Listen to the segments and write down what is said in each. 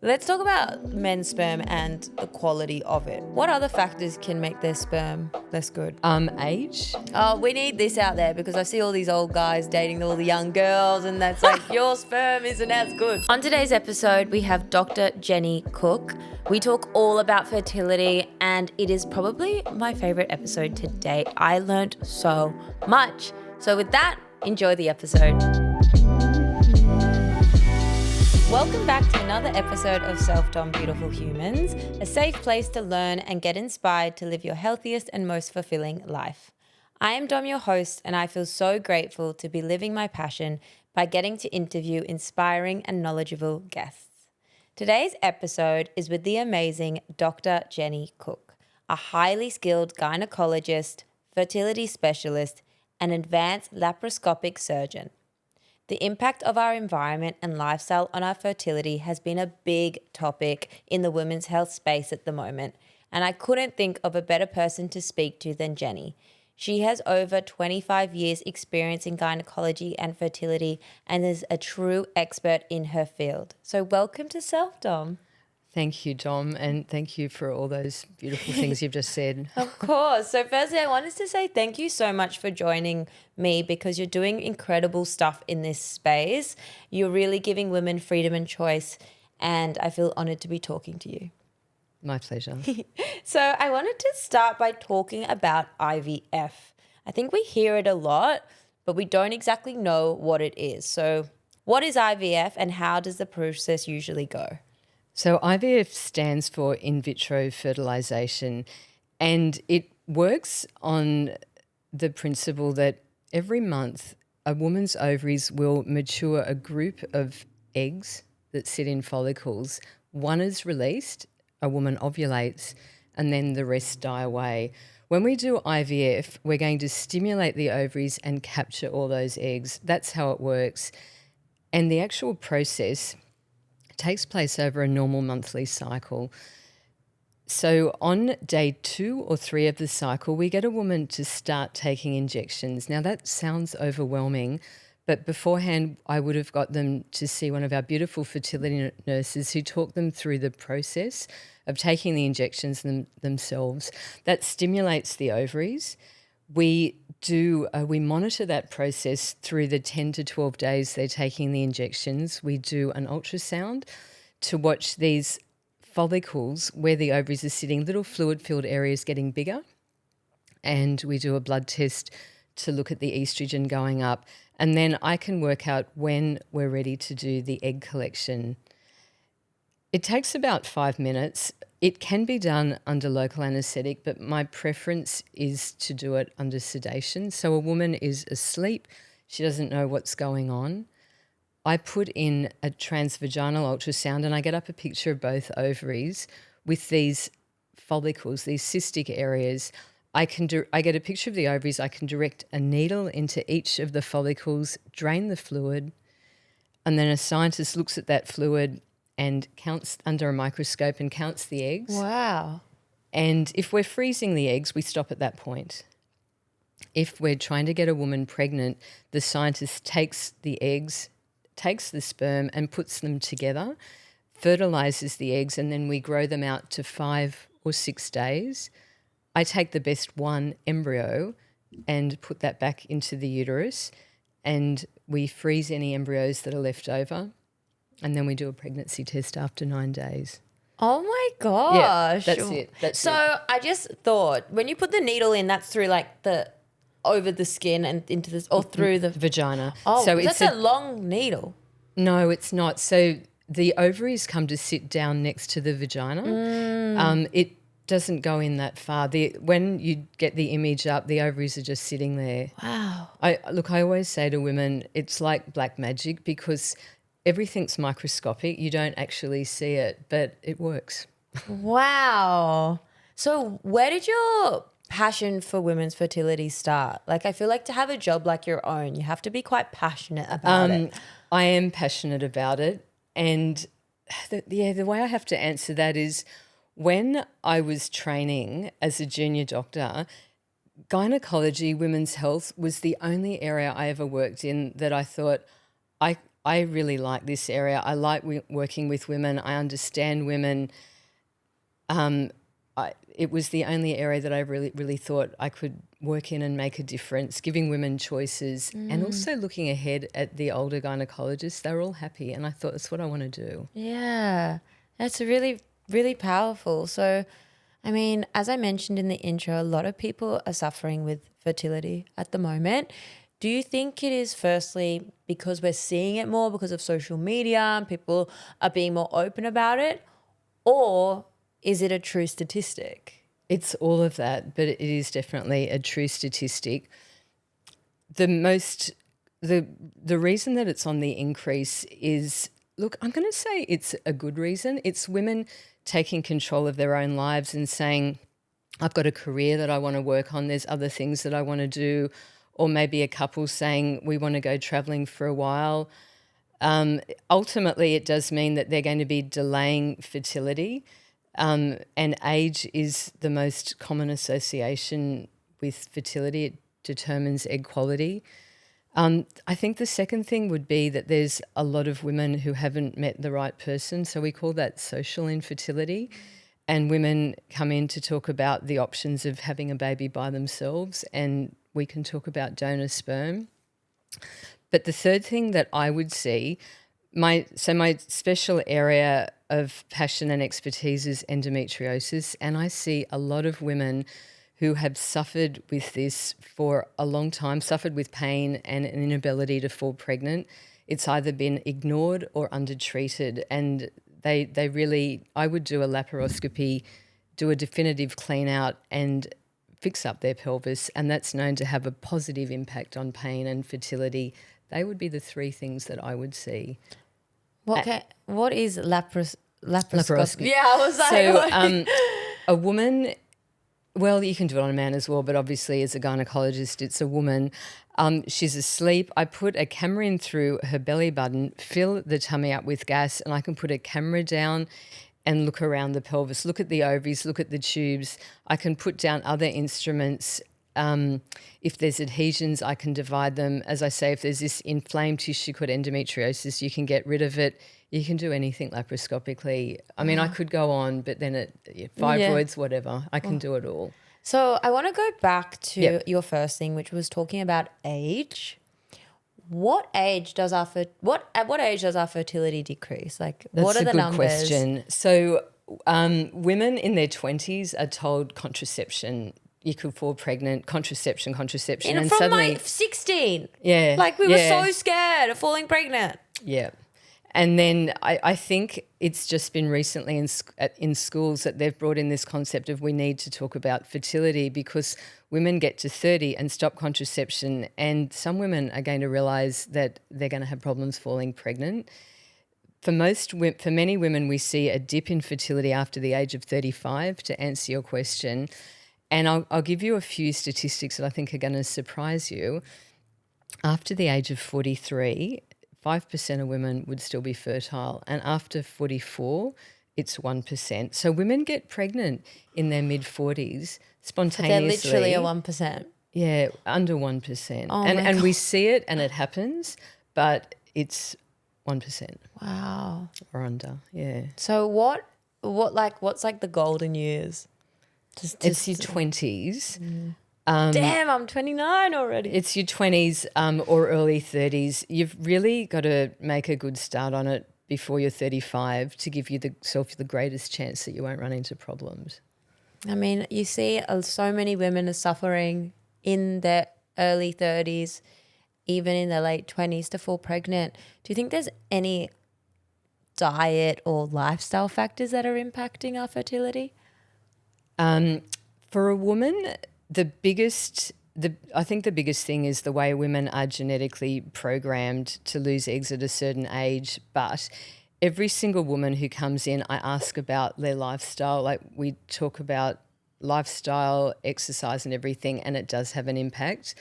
Let's talk about men's sperm and the quality of it. What other factors can make their sperm less good? Age. Oh, we need this out there because I see all these old guys dating all the young girls and that's like, your sperm isn't as good. On today's episode, we have Dr. Jenny Cook. We talk all about fertility and it is probably my favorite episode to date. I learned so much. So with that, enjoy the episode. Welcome back to another episode of Self-Dom Beautiful Humans, a safe place to learn and get inspired to live your healthiest and most fulfilling life. I am Dom, your host, and I feel so grateful to be living my passion by getting to interview inspiring and knowledgeable guests. Today's episode is with the amazing Dr. Jenny Cook, a highly skilled gynaecologist, fertility specialist, and advanced laparoscopic surgeon. The impact of our environment and lifestyle on our fertility has been a big topic in the women's health space at the moment, and I couldn't think of a better person to speak to than Jenny. She has over 25 years experience in gynecology and fertility and is a true expert in her field. So welcome to Self-Dom. Thank you, Dom, and thank you for all those beautiful things you've just said. Of course. So firstly, I wanted to say thank you so much for joining me because you're doing incredible stuff in this space. You're really giving women freedom and choice, and I feel honored to be talking to you. My pleasure. So I wanted to start by talking about IVF. I think we hear it a lot, but we don't exactly know what it is. So what is IVF and how does the process usually go? So IVF stands for in vitro fertilization, and it works on the principle that every month a woman's ovaries will mature a group of eggs that sit in follicles. One is released, a woman ovulates, and then the rest die away. When we do IVF, we're going to stimulate the ovaries and capture all those eggs. That's how it works. And the actual process takes place over a normal monthly cycle. So on day 2 or 3 of the cycle, we get a woman to start taking injections. Now that sounds overwhelming, but beforehand I would have got them to see one of our beautiful fertility nurses who talk them through the process of taking the injections themselves. That stimulates the ovaries. We monitor that process through the 10 to 12 days they're taking the injections. We do an ultrasound to watch these follicles where the ovaries are sitting, little fluid-filled areas getting bigger. And we do a blood test to look at the estrogen going up. And then I can work out when we're ready to do the egg collection. It takes about 5 minutes. It can be done under local anaesthetic, but my preference is to do it under sedation. So a woman is asleep, she doesn't know what's going on. I put in a transvaginal ultrasound and I get up a picture of both ovaries with these follicles, these cystic areas. I get a picture of the ovaries, I can direct a needle into each of the follicles, drain the fluid, and then a scientist looks at that fluid and counts under a microscope and counts the eggs. Wow. And if we're freezing the eggs, we stop at that point. If we're trying to get a woman pregnant, the scientist takes the eggs, takes the sperm and puts them together, fertilizes the eggs, and then we grow them out to 5 or 6 days. I take the best one embryo and put that back into the uterus, and we freeze any embryos that are left over. And then we do a pregnancy test after 9 days. Oh my gosh. Yeah, that's it. So I just thought when you put the needle in, that's through like over the skin and into this, or through the vagina. Oh, so that's a long needle. No, it's not. So the ovaries come to sit down next to the vagina. It doesn't go in that far. When you get the image up, the ovaries are just sitting there. Wow. I always say to women, it's like black magic because everything's microscopic. You don't actually see it, but it works. Wow. So where did your passion for women's fertility start? Like, I feel like to have a job like your own, you have to be quite passionate about it. I am passionate about it. And the way I have to answer that is when I was training as a junior doctor, gynaecology, women's health was the only area I ever worked in that I thought I really like this area. I like working with women. I understand women. It was the only area that I really thought I could work in and make a difference, giving women choices and also looking ahead at the older gynecologists. They were all happy, and I thought that's what I want to do. Yeah, that's really, really powerful. So, I mean, as I mentioned in the intro, a lot of people are suffering with fertility at the moment. Do you think it is firstly because we're seeing it more because of social media and people are being more open about it? Or is it a true statistic? It's all of that, but it is definitely a true statistic. The reason that it's on the increase is, look, I'm going to say it's a good reason. It's women taking control of their own lives and saying, I've got a career that I want to work on, there's other things that I want to do, or maybe a couple saying we want to go travelling for a while. Ultimately, it does mean that they're going to be delaying fertility, and age is the most common association with fertility. It determines egg quality. I think the second thing would be that there's a lot of women who haven't met the right person, so we call that social infertility, and women come in to talk about the options of having a baby by themselves, and we can talk about donor sperm. But the third thing that I would see, my special area of passion and expertise is endometriosis, and I see a lot of women who have suffered with this for a long time, suffered with pain and an inability to fall pregnant. It's either been ignored or undertreated, and they really, I would do a laparoscopy, do a definitive clean out and fix up their pelvis, and that's known to have a positive impact on pain and fertility. They would be the three things that I would see. What is laparoscopy? Laparoscopy. Yeah, I was like, So a woman, well, you can do it on a man as well, but obviously as a gynaecologist, it's a woman. She's asleep. I put a camera in through her belly button, fill the tummy up with gas, and I can put a camera down and look around the pelvis, look at the ovaries, look at the tubes. I can put down other instruments. If there's adhesions, I can divide them. As I say, if there's this inflamed tissue called endometriosis, you can get rid of it. You can do anything laparoscopically. I mean, I could go on, but then fibroids, whatever, I can do it all. So I want to go back to Yep. your first thing, which was talking about age. What age does our at what age does our fertility decrease? Like, what are the numbers? That's a good question. So women in their 20s are told contraception, you could fall pregnant, contraception, and from suddenly, like 16. yeah, Like we were so scared of falling pregnant. yeah. And then I think it's just been recently in schools that they've brought in this concept of we need to talk about fertility, because women get to 30 and stop contraception, and some women are going to realise that they're going to have problems falling pregnant. For many women, we see a dip in fertility after the age of 35, to answer your question. And I'll give you a few statistics that I think are going to surprise you. After the age of 43, 5% of women would still be fertile, and after 44, it's 1%. So women get pregnant in their mid-40s spontaneously. They're literally a 1%. Yeah, under 1%. Oh and we see it and it happens, but it's 1%. Wow. Or under, yeah. So what's like the golden years? It's your 20s. Damn, I'm 29 already. It's your 20s or early 30s. You've really got to make a good start on it before you're 35 to give yourself the greatest chance that you won't run into problems. I mean, you see so many women are suffering in their early 30s, even in their late 20s, to fall pregnant. Do you think there's any diet or lifestyle factors that are impacting our fertility? For a woman, I think the biggest thing is the way women are genetically programmed to lose eggs at a certain age. But every single woman who comes in, I ask about their lifestyle. Like, we talk about lifestyle, exercise and everything, and it does have an impact.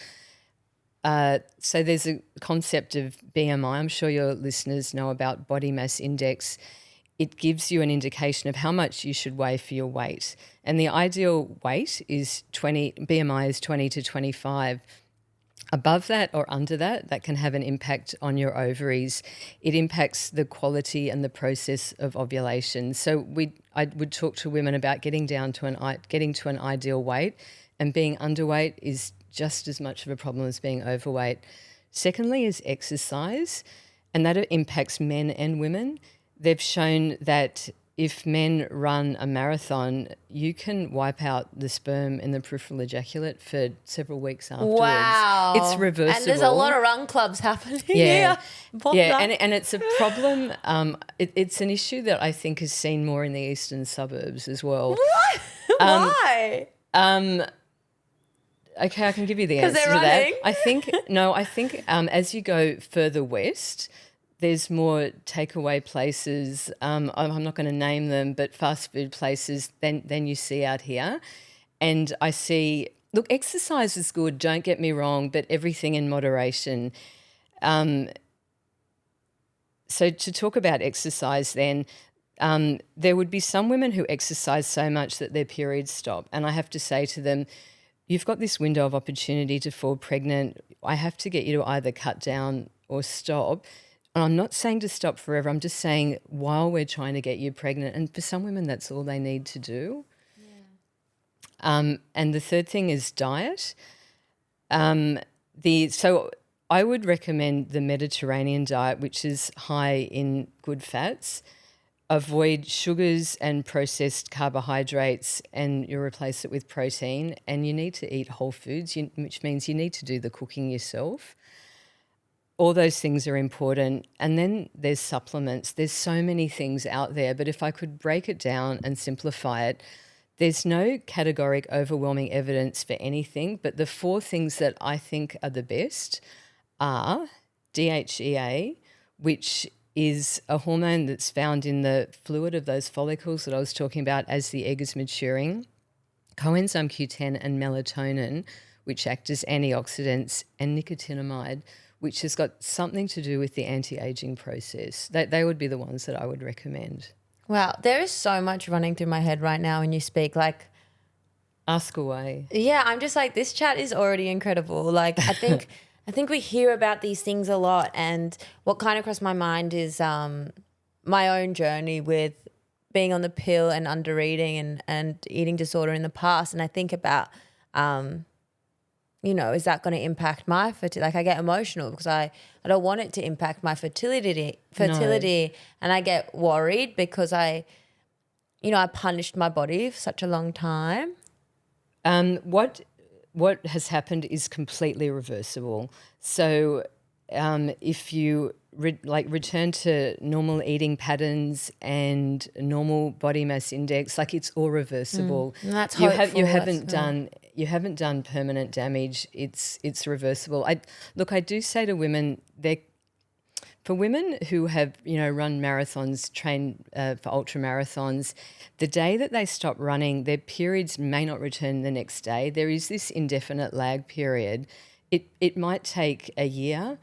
So there's a concept of BMI. I'm sure your listeners know about body mass index. It gives you an indication of how much you should weigh for your weight. And the ideal weight is BMI is 20 to 25. Above that or under that, that can have an impact on your ovaries. It impacts the quality and the process of ovulation. So I would talk to women about getting to an ideal weight, and being underweight is just as much of a problem as being overweight. Secondly is exercise, and that impacts men and women. They've shown that if men run a marathon, you can wipe out the sperm in the peripheral ejaculate for several weeks afterwards. Wow. It's reversible. And there's a lot of run clubs happening Yeah. here. Yeah, and it's a problem. It's an issue that I think is seen more in the eastern suburbs as well. What? Why? Okay, I can give you the answer to running? that. I think as you go further west, there's more takeaway places. I'm not going to name them, but fast food places than you see out here. And I see, look, exercise is good, don't get me wrong, but everything in moderation. So to talk about exercise then, there would be some women who exercise so much that their periods stop. And I have to say to them, you've got this window of opportunity to fall pregnant. I have to get you to either cut down or stop. And I'm not saying to stop forever. I'm just saying while we're trying to get you pregnant. And for some women, that's all they need to do. Yeah. And the third thing is diet. So I would recommend the Mediterranean diet, which is high in good fats. Avoid sugars and processed carbohydrates, and you replace it with protein. And you need to eat whole foods, which means you need to do the cooking yourself. All those things are important. And then there's supplements. There's so many things out there, but if I could break it down and simplify it, there's no categoric overwhelming evidence for anything, but the 4 things that I think are the best are DHEA, which is a hormone that's found in the fluid of those follicles that I was talking about as the egg is maturing, coenzyme Q10 and melatonin, which act as antioxidants, and nicotinamide, which has got something to do with the anti-aging process. They would be the ones that I would recommend. Wow, there is so much running through my head right now when you speak. Like, ask away. Yeah, I'm just like, this chat is already incredible. Like, I think we hear about these things a lot, and what kind of crossed my mind is my own journey with being on the pill and under eating and eating disorder in the past. And I think about, is that going to impact my fertility? Like, I get emotional because I don't want it to impact my fertility, No. and I get worried because I punished my body for such a long time. What has happened is completely reversible. So if you return to normal eating patterns and normal body mass index, like, it's all reversible. And that's hopeful. You haven't done permanent damage. It's reversible. I do say to women, for women who have run marathons, trained for ultra marathons, the day that they stop running, their periods may not return the next day. There is this indefinite lag period. It might take a year,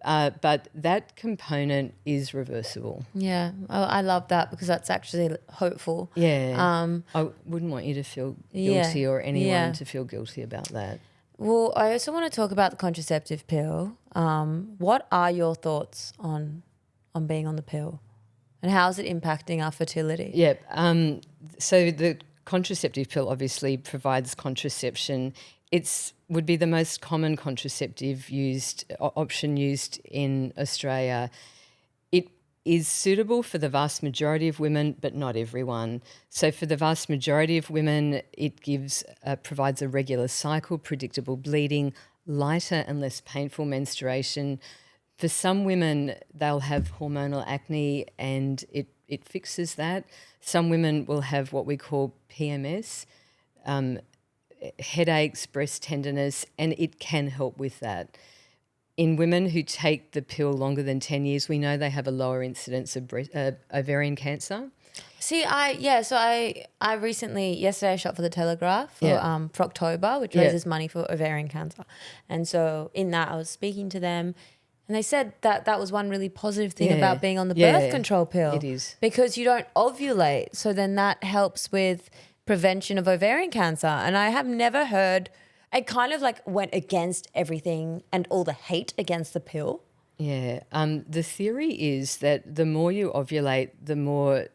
but that component is reversible. Yeah, I love that because that's actually hopeful. Yeah, I wouldn't want you to feel guilty or anyone to feel guilty about that. Well, I also want to talk about the contraceptive pill. What are your thoughts on being on the pill, and how is it impacting our fertility? Yeah, so the contraceptive pill obviously provides contraception. It would be the most common contraceptive option used in Australia. It is suitable for the vast majority of women, but not everyone. So for the vast majority of women, it provides a regular cycle, predictable bleeding, lighter and less painful menstruation. For some women, they'll have hormonal acne and it fixes that. Some women will have what we call PMS, headaches, breast tenderness, and it can help with that. In women who take the pill longer than 10 years, we know they have a lower incidence of ovarian cancer. See, yesterday I shot for the Telegraph for October, which raises money for ovarian cancer. And so in that I was speaking to them, and they said that was one really positive thing about being on the birth control pill. It is. Because you don't ovulate. So then that helps with prevention of ovarian cancer. And I have never heard it kind of like went against everything and all the hate against the pill. Yeah. The theory is that the more you ovulate, the more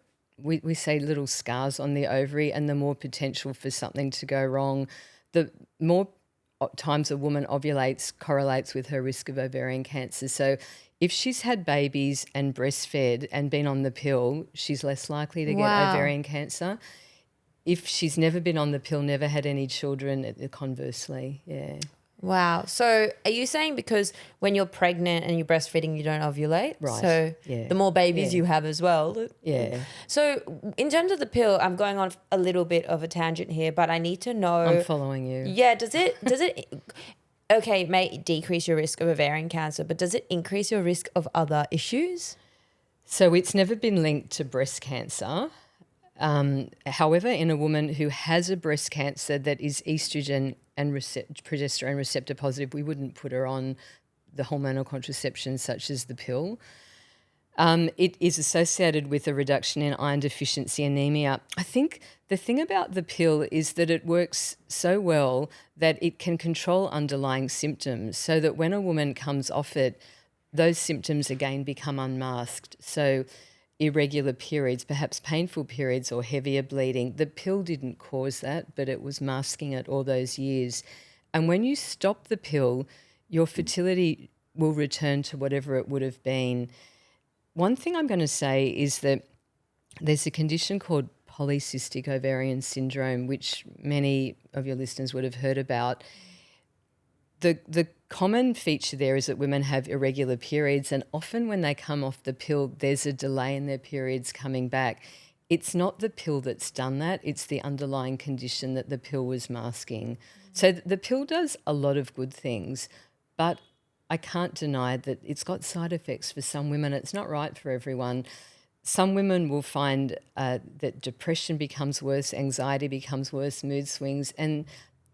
we say little scars on the ovary and the more potential for something to go wrong. The more times a woman ovulates correlates with her risk of ovarian cancer. So if she's had babies and breastfed and been on the pill, she's less likely to get ovarian cancer. If she's never been on the pill, never had any children, conversely, yeah. Wow. So are you saying because when you're pregnant and you're breastfeeding, you don't ovulate? Right. So yeah. the more babies yeah. you have as well. Yeah. So in terms of the pill, I'm going on a little bit of a tangent here, but I need to know. I'm following you. Yeah. Does it, okay, it may decrease your risk of ovarian cancer, but does it increase your risk of other issues? So it's never been linked to breast cancer. However, in a woman who has a breast cancer that is estrogen and progesterone receptor positive, we wouldn't put her on the hormonal contraception such as the pill. It is associated with a reduction in iron deficiency anemia. I think the thing about the pill is that it works so well that it can control underlying symptoms so that when a woman comes off it, those symptoms again become unmasked. So irregular periods, perhaps painful periods or heavier bleeding. The pill didn't cause that, but it was masking it all those years. And when you stop the pill, your fertility will return to whatever it would have been. One thing I'm going to say is that there's a condition called polycystic ovarian syndrome, which many of your listeners would have heard about. The common feature there is that women have irregular periods, and often when they come off the pill, there's a delay in their periods coming back. It's not the pill that's done that, it's the underlying condition that the pill was masking. So the pill does a lot of good things, but I can't deny that it's got side effects for some women. It's not right for everyone. Some women will find that depression becomes worse, anxiety becomes worse, mood swings, and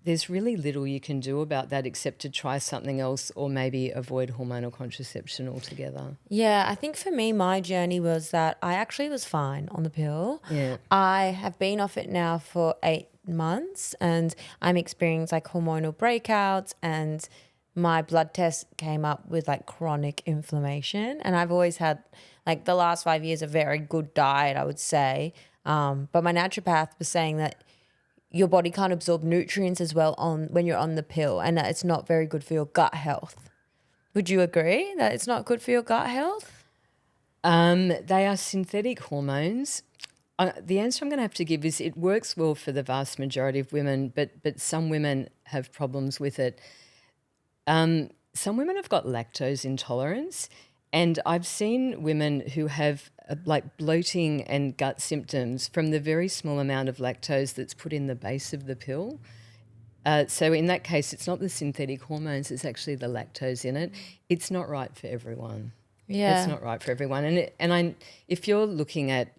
there's really little you can do about that except to try something else or maybe avoid hormonal contraception altogether. Yeah, I think for me, my journey was that I actually was fine on the pill. Yeah. I have been off it now for 8 months and I'm experiencing like hormonal breakouts, and my blood test came up with like chronic inflammation. And I've always had like the last 5 years a very good diet, I would say. But my naturopath was saying that your body can't absorb nutrients as well when you're on the pill, and that it's not very good for your gut health. Would you agree that it's not good for your gut health? They are synthetic hormones. The answer I'm going to have to give is it works well for the vast majority of women, but some women have problems with it. Some women have got lactose intolerance, and I've seen women who have like bloating and gut symptoms from the very small amount of lactose that's put in the base of the pill. So in that case, it's not the synthetic hormones, it's actually the lactose in it. It's not right for everyone. Yeah. It's not right for everyone. If you're looking at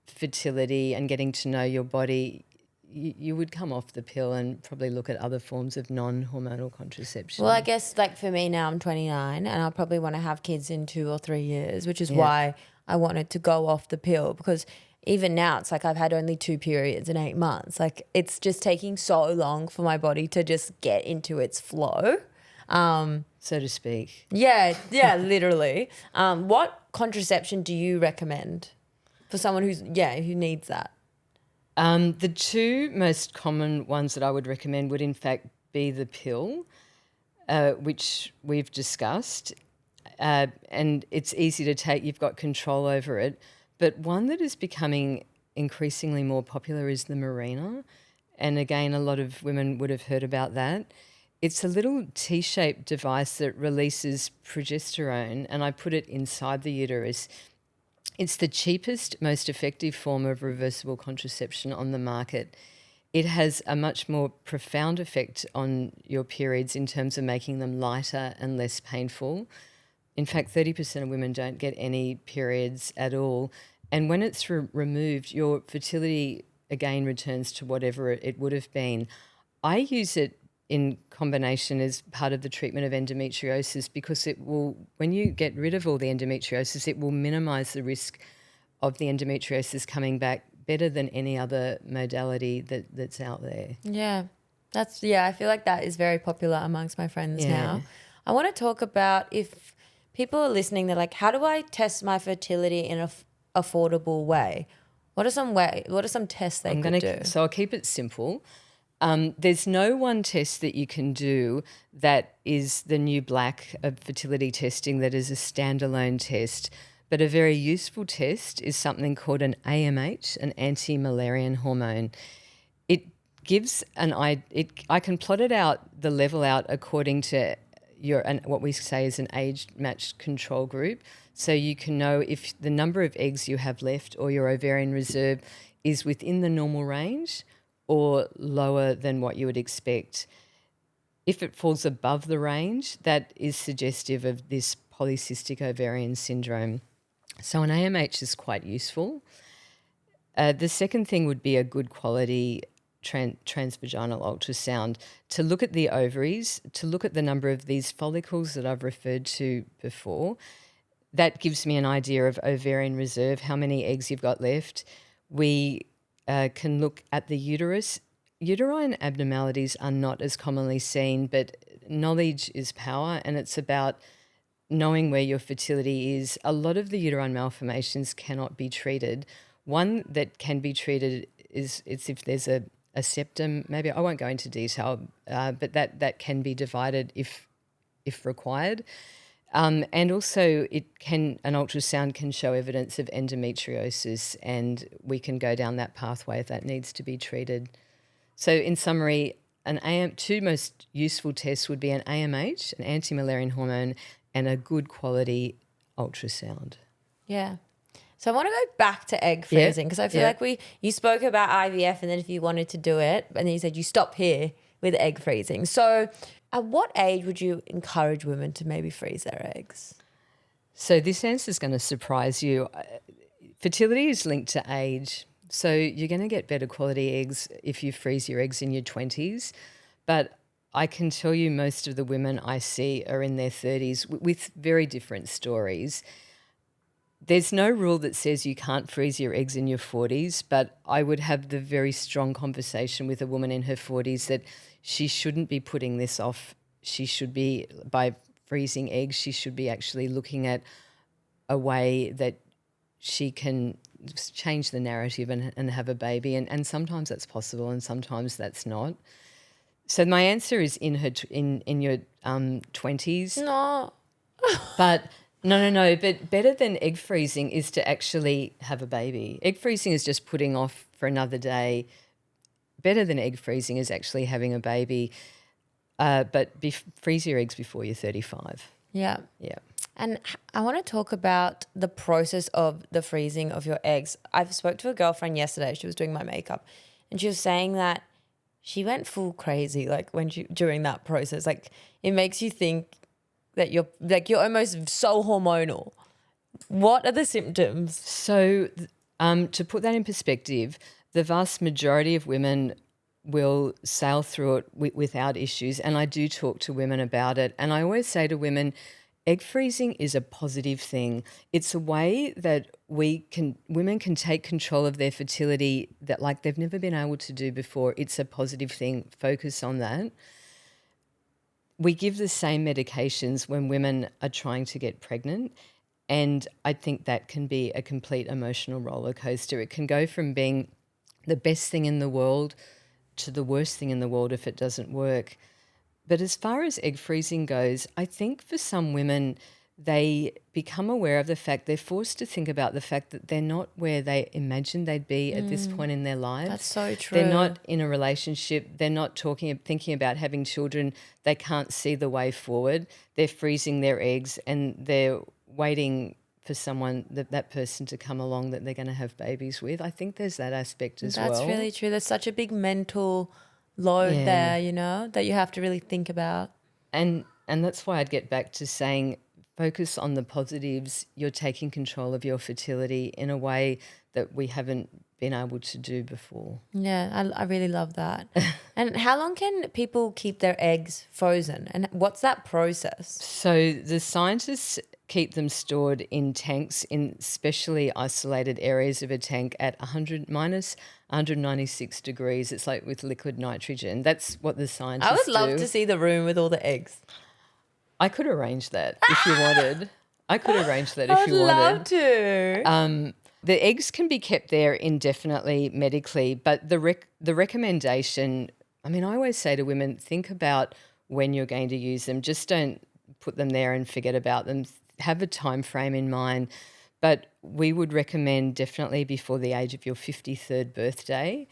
fertility and getting to know your body, you would come off the pill and probably look at other forms of non-hormonal contraception. Well, I guess like for me now, I'm 29 and I'll probably want to have kids in 2 or 3 years, which is why I wanted to go off the pill, because even now it's like I've had only 2 periods in 8 months. Like it's just taking so long for my body to just get into its flow. So to speak. Yeah, literally. What contraception do you recommend for someone who needs that? The 2 most common ones that I would recommend would in fact be the pill, which we've discussed, and it's easy to take, you've got control over it. But one that is becoming increasingly more popular is the Mirena, and again, a lot of women would have heard about that. It's a little T-shaped device that releases progesterone, and I put it inside the uterus. It's the cheapest, most effective form of reversible contraception on the market. It has a much more profound effect on your periods in terms of making them lighter and less painful. In fact, 30% of women don't get any periods at all. And when it's removed, your fertility again returns to whatever it would have been. I use it in combination as part of the treatment of endometriosis because it will, when you get rid of all the endometriosis, it will minimise the risk of the endometriosis coming back better than any other modality that's out there. Yeah. I feel like that is very popular amongst my friends now. I want to talk about, if people are listening, they're like, how do I test my fertility in a affordable way? What are some tests they could do? So I'll keep it simple. There's no one test that you can do that is the new black of fertility testing that is a standalone test. But a very useful test is something called an AMH, an anti-Müllerian hormone. It gives I can plot it out, the level out according to what we say is an age-matched control group. So you can know if the number of eggs you have left or your ovarian reserve is within the normal range or lower than what you would expect. If it falls above the range, that is suggestive of this polycystic ovarian syndrome. So an AMH is quite useful. The second thing would be a good quality transvaginal ultrasound to look at the ovaries, to look at the number of these follicles that I've referred to before. That gives me an idea of ovarian reserve, how many eggs you've got left. We can look at the uterus. Uterine abnormalities are not as commonly seen, but knowledge is power, and it's about knowing where your fertility is. A lot of the uterine malformations cannot be treated. One that can be treated is if there's a septum. Maybe I won't go into detail, but that can be divided if required. And also an ultrasound can show evidence of endometriosis, and we can go down that pathway if that needs to be treated. So in summary, two most useful tests would be an AMH, an anti-Müllerian hormone, and a good quality ultrasound. Yeah. So I want to go back to egg freezing, because I feel like you spoke about IVF, and then if you wanted to do it, and then you said you stop here with egg freezing. So at what age would you encourage women to maybe freeze their eggs? So this answer is going to surprise you. Fertility is linked to age. So you're going to get better quality eggs if you freeze your eggs in your 20s. But I can tell you most of the women I see are in their 30s with very different stories. There's no rule that says you can't freeze your eggs in your 40s, but I would have the very strong conversation with a woman in her 40s that she shouldn't be putting this off. She should be, by freezing eggs, she should be actually looking at a way that she can change the narrative and have a baby. And sometimes that's possible and sometimes that's not. So my answer is in your 20s. No. But no. But better than egg freezing is to actually have a baby. Egg freezing is just putting off for another day. Better than egg freezing is actually having a baby. But freeze your eggs before you're 35. Yeah. Yeah. And I want to talk about the process of the freezing of your eggs. I spoke to a girlfriend yesterday. She was doing my makeup, and she was saying that she went full crazy during that process. Like, it makes you think that you're almost so hormonal. What are the symptoms? So to put that in perspective, the vast majority of women will sail through it without issues, and I do talk to women about it. And I always say to women, egg freezing is a positive thing. It's a way that women can take control of their fertility that like they've never been able to do before. It's a positive thing. Focus on that. We give the same medications when women are trying to get pregnant, and I think that can be a complete emotional roller coaster. It can go from being the best thing in the world to the worst thing in the world if it doesn't work. But as far as egg freezing goes, I think for some women, they become aware of the fact, they're forced to think about the fact that they're not where they imagined they'd be at this point in their lives. That's so true. They're not in a relationship. They're not thinking about having children. They can't see the way forward. They're freezing their eggs and they're waiting for someone, that person to come along that they're going to have babies with. I think there's that aspect as well. That's really true. There's such a big mental load there, that you have to really think about. And that's why I'd get back to saying focus on the positives. You're taking control of your fertility in a way that we haven't been able to do before. Yeah, I really love that. And how long can people keep their eggs frozen, and what's that process? So the scientists keep them stored in tanks in specially isolated areas of a tank at 100 minus 196 degrees. It's like with liquid nitrogen. That's what the scientists I would love do. to see the room with all the eggs. I could arrange that if you wanted. I could arrange that if I'd you wanted. love to. The eggs can be kept there indefinitely medically, but the recommendation, I mean, I always say to women, think about when you're going to use them. Just don't put them there and forget about them. Have a time frame in mind. But we would recommend definitely before the age of your 53rd birthday.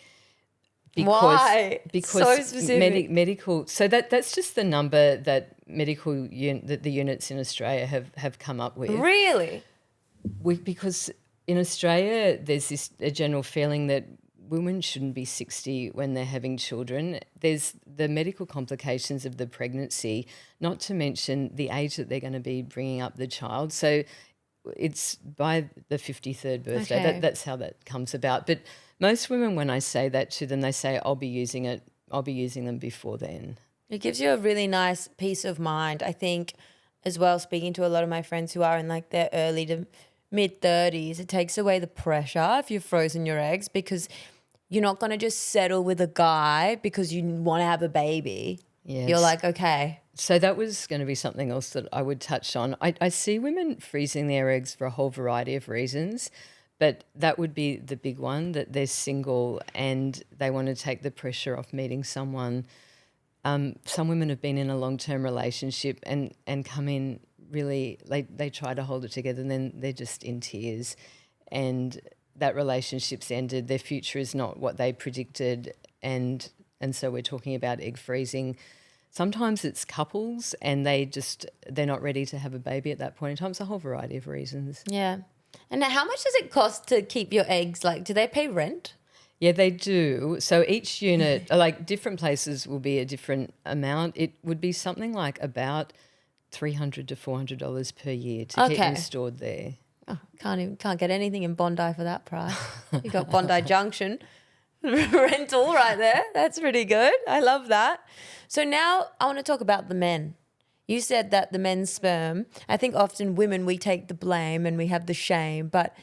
Why? Because So specific. medical. So that's just the number that that the units in Australia have come up with. Really? Because in Australia, there's a general feeling that women shouldn't be 60 when they're having children. There's the medical complications of the pregnancy, not to mention the age that they're going to be bringing up the child. So it's by the 53rd birthday. Okay. That's how that comes about. But most women, when I say that to them, they say, I'll be using them before then. It gives you a really nice peace of mind. I think as well, speaking to a lot of my friends who are in like their early to mid 30s, it takes away the pressure if you've frozen your eggs, because you're not going to just settle with a guy because you want to have a baby. Yes. You're like, okay. So that was going to be something else that I would touch on. I see women freezing their eggs for a whole variety of reasons, but that would be the big one, that they're single and they want to take the pressure off meeting someone. Some women have been in a long-term relationship and come in really, they try to hold it together and then they're just in tears and that relationship's ended. Their future is not what they predicted and so we're talking about egg freezing. Sometimes it's couples and they're not ready to have a baby at that point in time. It's a whole variety of reasons. Yeah. And how much does it cost to keep your eggs? Like, do they pay rent? Yeah, they do. So each unit, like different places will be a different amount. It would be something like about $300 to $400 per year to keep them stored there. Oh, can't get anything in Bondi for that price. You got Bondi Junction rental right there. That's pretty good. I love that. So now I want to talk about the men. You said that the men's sperm, I think often women, we take the blame and we have the shame, but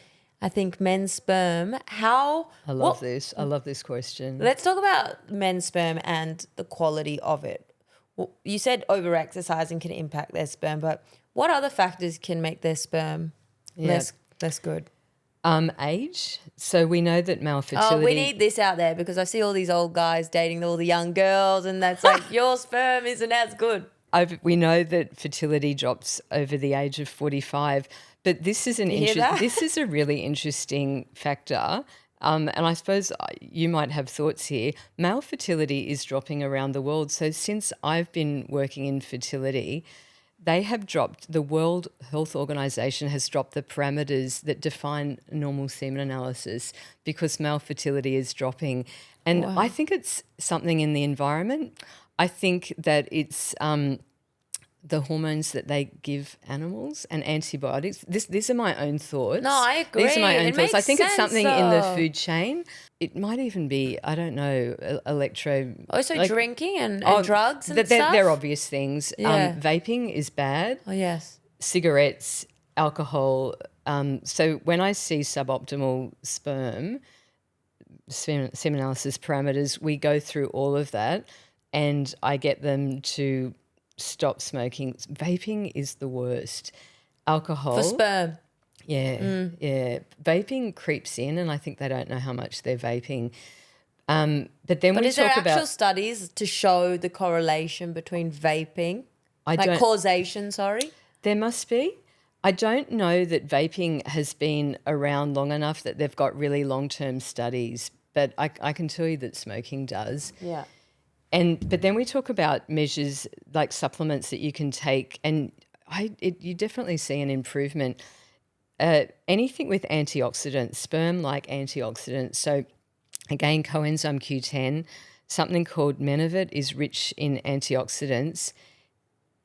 I think men's sperm, I love this question. Let's talk about men's sperm and the quality of it. Well, you said over-exercising can impact their sperm, but what other factors can make their sperm less good? Age. So we know that male fertility... Oh, we need this out there because I see all these old guys dating all the young girls and that's like, your sperm isn't as good. We know that fertility drops over the age of 45, but this is this is a really interesting factor. And I suppose you might have thoughts here. Male fertility is dropping around the world. So since I've been working in fertility, they have dropped, the World Health Organization has dropped the parameters that define normal semen analysis because male fertility is dropping. And Wow. I think it's something in the environment. I think that it's the hormones that they give animals and antibiotics. These are my own thoughts. No, I agree. These are my own It thoughts. I makes think it's sense, something in the though. food chain. It might even be, I don't know, Also drinking and drugs and they're, stuff? They're obvious things. Yeah. Vaping is bad. Oh, yes. Cigarettes, alcohol. So when I see suboptimal semen analysis parameters, we go through all of that and I get them to stop smoking. Vaping is the worst. Alcohol. For sperm. Yeah, yeah. Vaping creeps in and I think they don't know how much they're vaping. But then we Is there talk actual about... studies to show the correlation between vaping? don't- Causation, sorry? There must be. I don't know that vaping has been around long enough that they've got really long-term studies, but I can tell you that smoking does. Yeah. But then we talk about measures like supplements that you can take, and you definitely see an improvement. Anything with antioxidants, sperm-like antioxidants. So again, coenzyme Q10, something called Menavit is rich in antioxidants.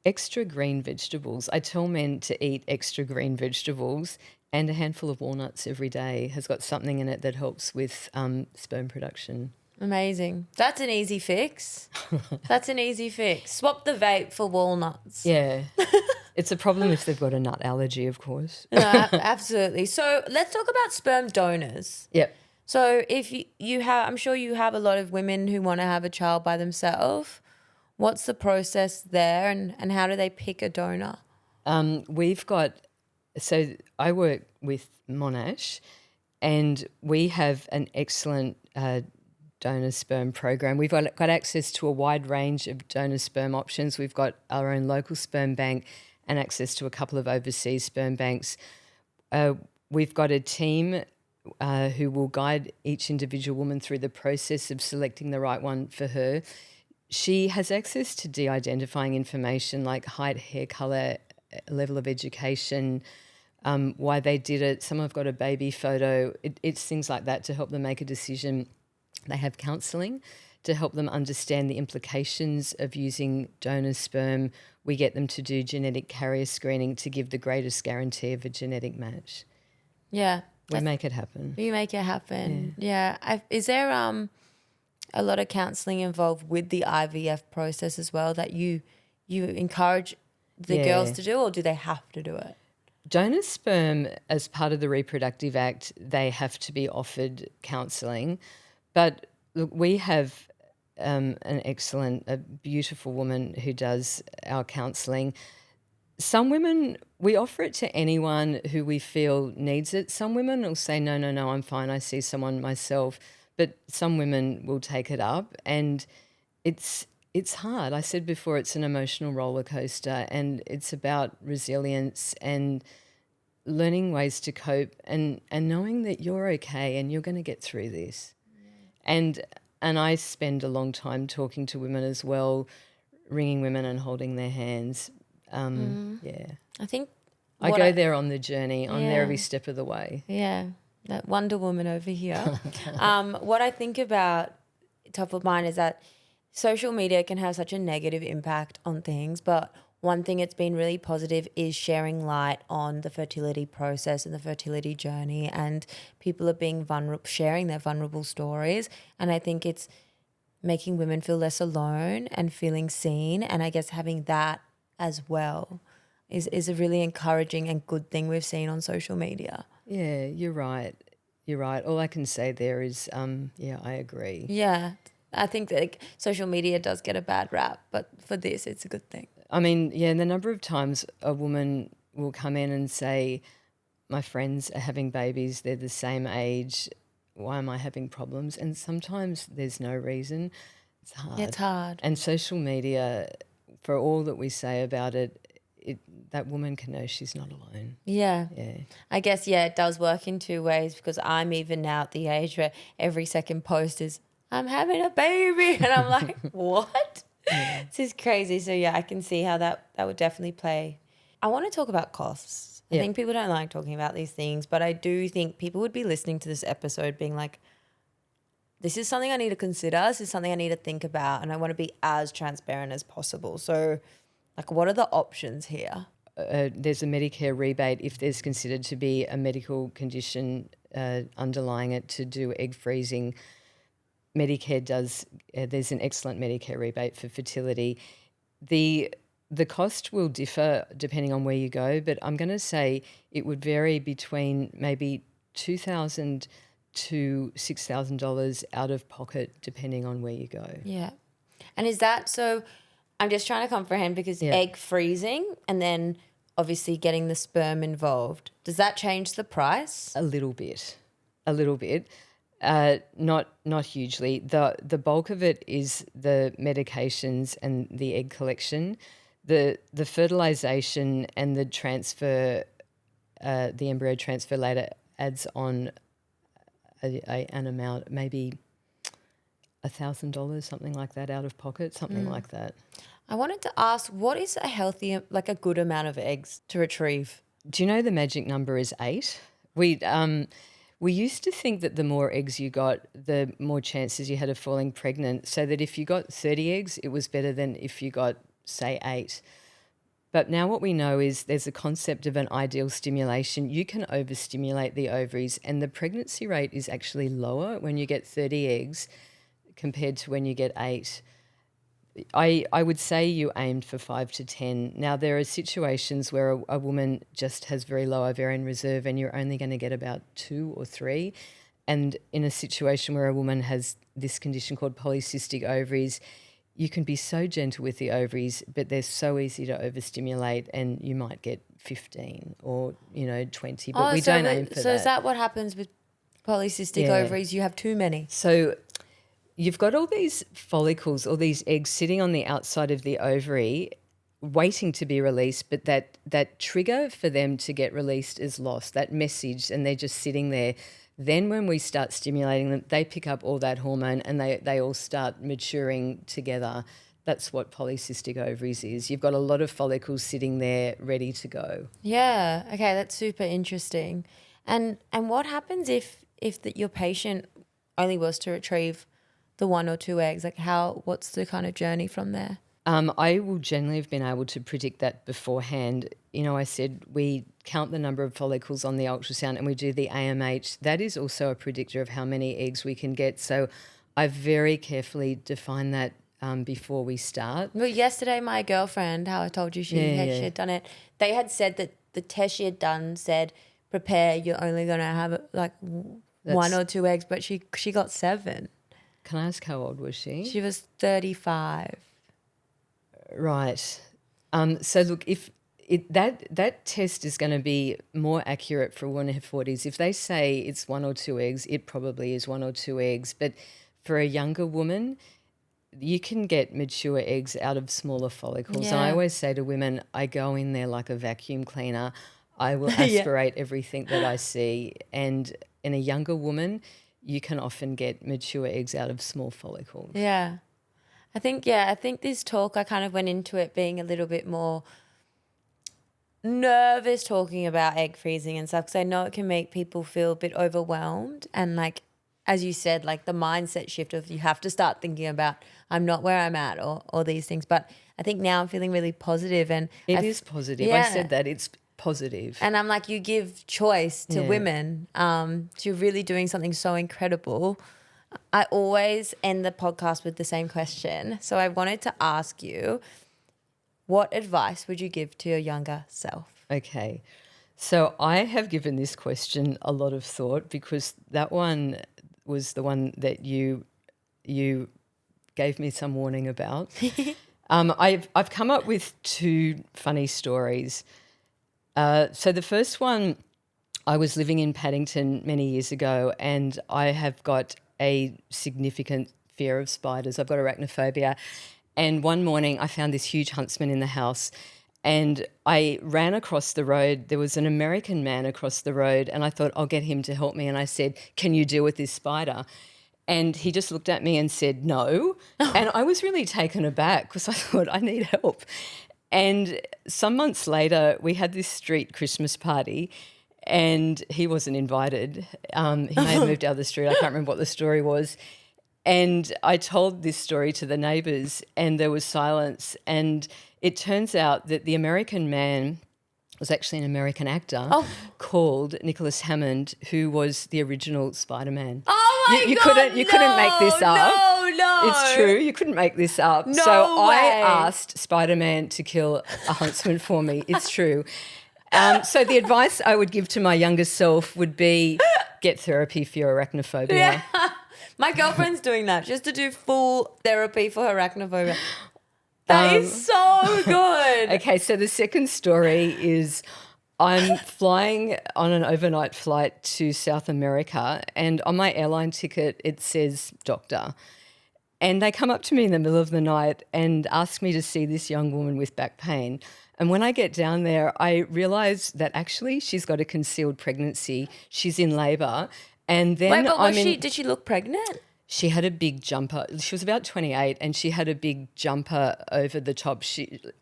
Extra green vegetables. I tell men to eat extra green vegetables, and a handful of walnuts every day has got something in it that helps with sperm production. Amazing. That's an easy fix. Swap the vape for walnuts. Yeah. It's a problem if they've got a nut allergy, of course. No, absolutely. So let's talk about sperm donors. Yep. So if you have, I'm sure you have a lot of women who want to have a child by themselves. What's the process there, and how do they pick a donor? So I work with Monash, and we have an excellent donor sperm program. We've got access to a wide range of donor sperm options. We've got our own local sperm bank and access to a couple of overseas sperm banks. We've got a team who will guide each individual woman through the process of selecting the right one for her. She has access to de-identifying information like height, hair colour, level of education, why they did it. Some have got a baby photo. It's things like that to help them make a decision. They have counselling to help them understand the implications of using donor sperm. We get them to do genetic carrier screening to give the greatest guarantee of a genetic match. Yeah. We make it happen. You make it happen. Yeah. Is there a lot of counselling involved with the IVF process as well that you encourage the girls to do, or do they have to do it? Donor sperm, as part of the Reproductive Act, they have to be offered counselling. But look, we have a beautiful woman who does our counselling. Some women, we offer it to anyone who we feel needs it. Some women will say, no, I'm fine, I see someone myself. But some women will take it up, and it's hard. I said before, it's an emotional roller coaster, and it's about resilience and learning ways to cope and knowing that you're okay and you're going to get through this. And I spend a long time talking to women as well, ringing women and holding their hands. I think I go there on the journey. I'm there every step of the way. Yeah, that Wonder Woman over here. What I think about top of mind is that social media can have such a negative impact on things, but one thing it's been really positive is sharing light on the fertility process and the fertility journey, and people are being vulnerable, sharing their vulnerable stories. And I think it's making women feel less alone and feeling seen. And I guess having that as well is a really encouraging and good thing we've seen on social media. Yeah, you're right. All I can say there is, I agree. Yeah, I think that social media does get a bad rap, but for this, it's a good thing. I mean, the number of times a woman will come in and say, my friends are having babies, they're the same age, why am I having problems? And sometimes there's no reason. It's hard. It's hard. And social media, for all that we say about it, that woman can know she's not alone. Yeah. I guess, it does work in two ways, because I'm even now at the age where every second post is, I'm having a baby. And I'm like, what? Yeah. This is crazy. So, I can see how that would definitely play. I want to talk about costs. I think people don't like talking about these things, but I do think people would be listening to this episode being like, this is something I need to consider. This is something I need to think about, and I want to be as transparent as possible. So, what are the options here? There's a Medicare rebate if there's considered to be a medical condition underlying it to do egg freezing. Medicare does, there's an excellent Medicare rebate for fertility. The cost will differ depending on where you go, but I'm going to say it would vary between maybe $2,000 to $6,000 out of pocket depending on where you go. Yeah. And is that, so I'm just trying to comprehend, because egg freezing and then obviously getting the sperm involved, does that change the price? A little bit. Not hugely. The bulk of it is the medications and the egg collection. The fertilization and the transfer, the embryo transfer later adds on an amount, maybe $1,000, something like that, out of pocket, something like that. I wanted to ask, what is a healthy, a good amount of eggs to retrieve? Do you know the magic number is 8? We used to think that the more eggs you got, the more chances you had of falling pregnant, so that if you got 30 eggs, it was better than if you got, say, 8. But now what we know is there's a concept of an ideal stimulation. You can overstimulate the ovaries, and the pregnancy rate is actually lower when you get 30 eggs compared to when you get 8. I would say you aimed for 5 to 10. Now, there are situations where a woman just has very low ovarian reserve and you're only going to get about 2 or 3. And in a situation where a woman has this condition called polycystic ovaries, you can be so gentle with the ovaries, but they're so easy to overstimulate and you might get 15 or, 20, but we don't aim for that. So is that what happens with polycystic ovaries? You have too many. So you've got all these follicles, all these eggs sitting on the outside of the ovary waiting to be released, but that trigger for them to get released is lost, that message, and they're just sitting there. Then when we start stimulating them, they pick up all that hormone and they all start maturing together. That's what polycystic ovaries is. You've got a lot of follicles sitting there ready to go. Yeah. Okay, that's super interesting. And what happens if your patient only was to retrieve the 1 or 2 eggs? Like what's the kind of journey from there? I will generally have been able to predict that beforehand. I said we count the number of follicles on the ultrasound and we do the AMH. That is also a predictor of how many eggs we can get. So I very carefully define that before we start. Well, yesterday my girlfriend, how I told you she had done it, they had said that the test she had done said, prepare, you're only going to have like 1 or 2 eggs, but she got 7. Can I ask how old was she? She was 35. Right. So look, if that test is going to be more accurate for a woman in her 40s. If they say it's 1 or 2 eggs, it probably is 1 or 2 eggs. But for a younger woman, you can get mature eggs out of smaller follicles. Yeah. And I always say to women, I go in there like a vacuum cleaner. I will aspirate everything that I see. And in a younger woman, you can often get mature eggs out of small follicles. Yeah. I think this talk, I kind of went into it being a little bit more nervous talking about egg freezing and stuff because I know it can make people feel a bit overwhelmed and like, as you said, like the mindset shift of you have to start thinking about I'm not where I'm at or these things. But I think now I'm feeling really positive and it is positive. I said that it's positive. And I'm like, you give choice to women. You're really doing something so incredible. I always end the podcast with the same question. So I wanted to ask you, what advice would you give to your younger self? Okay. So I have given this question a lot of thought because that one was the one that you gave me some warning about. I've come up with 2 funny stories. So the first one, I was living in Paddington many years ago and I have got a significant fear of spiders. I've got arachnophobia. And one morning I found this huge huntsman in the house and I ran across the road. There was an American man across the road and I thought I'll get him to help me. And I said, can you deal with this spider? And he just looked at me and said, no. And I was really taken aback because I thought I need help. And some months later, we had this street Christmas party and he wasn't invited. He may have moved out of the street. I can't remember what the story was. And I told this story to the neighbours and there was silence. And it turns out that the American man was actually an American actor called Nicholas Hammond, who was the original Spider-Man. Oh my God, you couldn't make this up. No. It's true. You couldn't make this up. No so way. I asked Spider-Man to kill a huntsman for me. It's true. So the advice I would give to my younger self would be get therapy for your arachnophobia. Yeah. My girlfriend's doing that just to do full therapy for her arachnophobia. That is so good. Okay, so the second story is I'm flying on an overnight flight to South America and on my airline ticket it says doctor. And they come up to me in the middle of the night and ask me to see this young woman with back pain. And when I get down there, I realise that actually she's got a concealed pregnancy. She's in labour. And then did she look pregnant? She had a big jumper. She was about 28 and she had a big jumper over the top.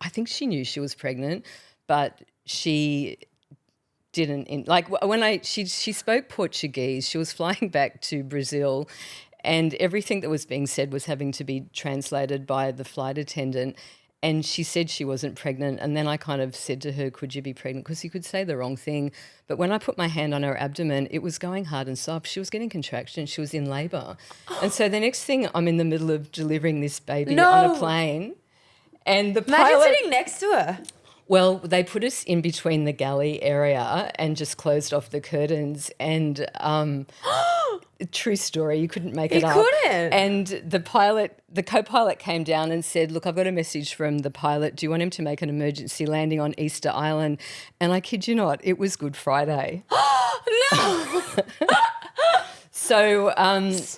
I think she knew she was pregnant, but she didn't. She spoke Portuguese. She was flying back to Brazil and everything that was being said was having to be translated by the flight attendant. And she said she wasn't pregnant. And then I kind of said to her, could you be pregnant? Because you could say the wrong thing. But when I put my hand on her abdomen, it was going hard and soft. She was getting contractions. She was in labour. And so the next thing, I'm in the middle of delivering this baby on a plane. And the pilot... Imagine sitting next to her. Well, they put us in between the galley area and just closed off the curtains. And true story, you couldn't make it up. You couldn't. And the co-pilot came down and said, look, I've got a message from the pilot. Do you want him to make an emergency landing on Easter Island? And I kid you not, it was Good Friday. No. So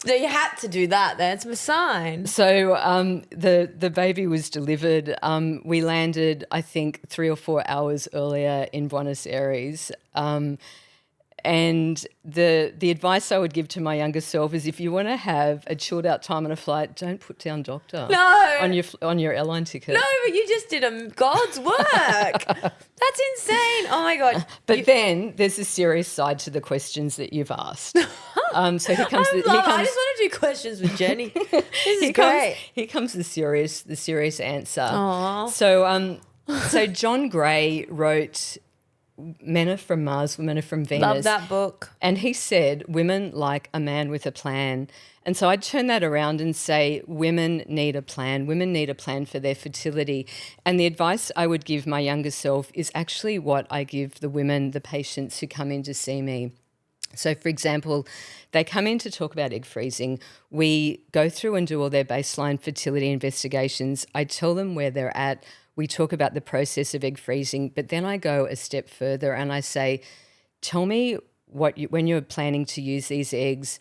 you had to do that then. It's a sign. So the baby was delivered. We landed, I think, 3 or 4 hours earlier in Buenos Aires. And the advice I would give to my younger self is if you want to have a chilled out time on a flight, don't put down doctor on your airline ticket. No, but you just did God's work. That's insane. Oh, my God. But then there's a serious side to the questions that you've asked. So here comes I just want to do questions with Jenny. This is great. Here comes the serious answer. Aww. So John Gray wrote Men Are From Mars, Women Are From Venus. Love that book. And he said, women like a man with a plan. And so I'd turn that around and say, women need a plan. Women need a plan for their fertility. And the advice I would give my younger self is actually what I give the women, the patients who come in to see me. So, for example, they come in to talk about egg freezing. We go through and do all their baseline fertility investigations. I tell them where they're at. We talk about the process of egg freezing, but then I go a step further and I say, tell me when you're planning to use these eggs,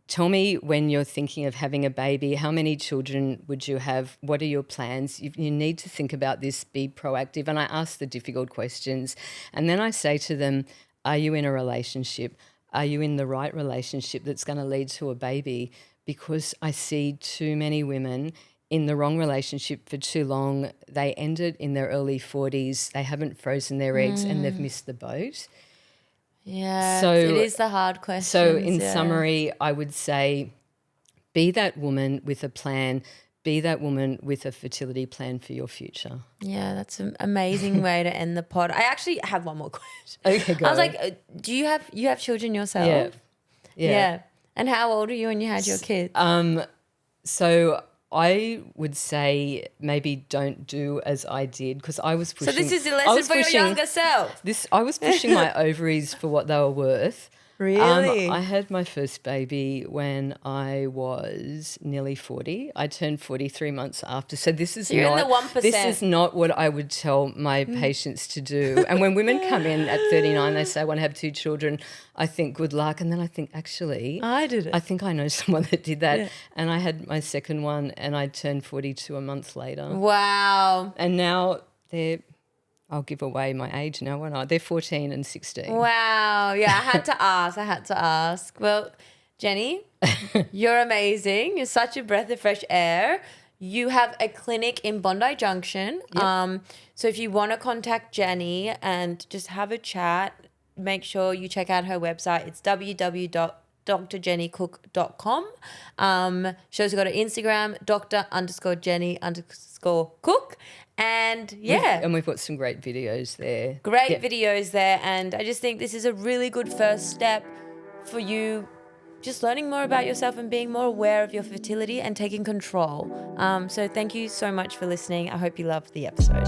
tell me when you're thinking of having a baby, how many children would you have? What are your plans? You need to think about this, be proactive. And I ask the difficult questions. And then I say to them, are you in a relationship? Are you in the right relationship that's going to lead to a baby? Because I see too many women in the wrong relationship for too long. They ended in their early 40s. They haven't frozen their eggs and they've missed the boat. Yeah, so, it is the hard question. So in summary, I would say be that woman with a plan, be that woman with a fertility plan for your future. Yeah, that's an amazing way to end the pod. I actually have one more question. Okay, go. I was like, do you have children yourself? Yeah. And how old are you when you had your kids? So I would say maybe don't do as I did because I was pushing. So this is a lesson for your younger self. I was pushing my ovaries for what they were worth. Really? I had my first baby when I was nearly 40. I turned 43 months after. So this is You're in the 1%. This is not what I would tell my patients to do. And when women come in at 39, they say, I want to have 2 children. I think good luck. And then I think, actually, I did it. I think I know someone that did that. Yeah. And I had my second one and I turned 42 a month later. Wow. And now I'll give away my age now, won't I? They're 14 and 16. Wow. Yeah, I had to ask. Well, Jenny, you're amazing. You're such a breath of fresh air. You have a clinic in Bondi Junction. Yep. So if you want to contact Jenny and just have a chat, make sure you check out her website. It's www.drjennycook.com. She's also got an Instagram, Dr_Jenny_Cook. And we've got some great videos there. Videos there. And I just think this is a really good first step for you just learning more about yourself and being more aware of your fertility and taking control. So thank you so much for listening. I hope you loved the episode.